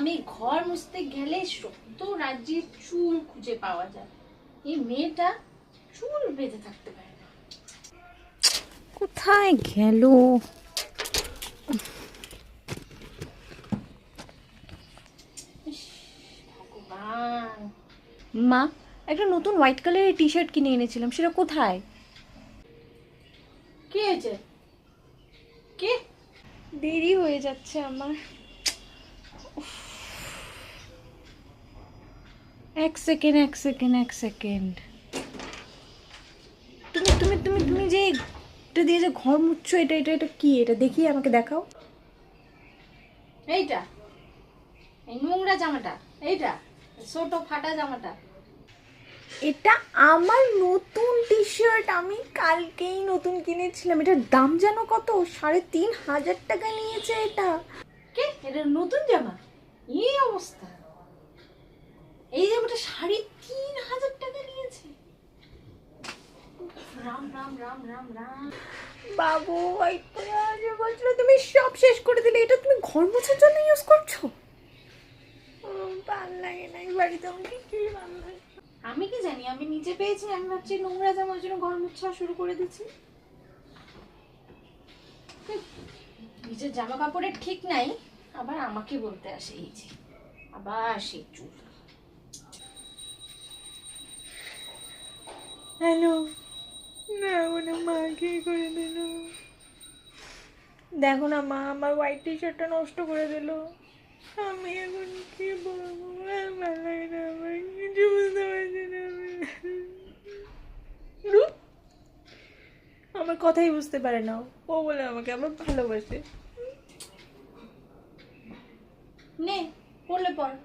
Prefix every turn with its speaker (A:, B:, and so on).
A: আমি ঘর মুছতে গেলে শত রাজ্যের চুল খুঁজে পাওয়া যায়, এই মেয়েটা চুল বেঁধে থাকতে পারে না।
B: কোথায় গেল?
A: ভগবান,
B: মা, একটা নতুন হোয়াইট কালারের টি শার্ট কিনে এনেছিলাম, সেটা কোথায়?
A: কি হয়েছে? কে?
B: দেরি হয়ে যাচ্ছে আমার। এক সেকেন্ড। তুমি তুমি তুমি তুমি যে এটা দিয়ে যে ঘর মুছছো, এটা এটা এটা কি? এটা দেখি, আমাকে দেখাও।
A: এইটা, এই নোংরা জামাটা, এইটা ছোট ফাটা জামাটা।
B: এটা আমার নতুন টি শার্ট, আমি কালকেই নতুন কিনেছিলাম। এটার দাম জানো কত? 3,500 টাকা নিয়েছে এটা।
A: কে? এটা নতুন জামা? এই অবস্থা, এই জামাটা 3,500 টাকা নিয়েছে। রাম রাম রাম রাম রাম।
B: বাবু হোয়াইট করে আগে বলছিল, তুমি সব শেষ করে দিলে। এটা তুমি ঘর মোছার জন্য ইউজ করছো? ভাল লাগে না এই বাড়িতে, আমাকে কি ভাল লাগে।
A: আমি কি জানি, আমি নিজে পেয়েছি, আমি ভাবছি নোংরা জামার জন্য ঘর মুছা শুরু করে দিচ্ছি। নিজের জামা কাপড়ের ঠিক নাই, আবার আমাকে বলতে আসে এই যে আবার সেই চুল।
B: হ্যালো, না ওটা মা কি করে দিল? দেখো না মা, আমার হোয়াইট টি শার্টটা নষ্ট করে দিল। আমি এখন কি বলবো? আর ভালো লাগে না, আমার কিছু বুঝতে পারছি না। ধুর, আমার কথাই বুঝতে পারে না ও, বলে আমাকে আবার ভালোবাসে।
A: নে পড়লে পড়।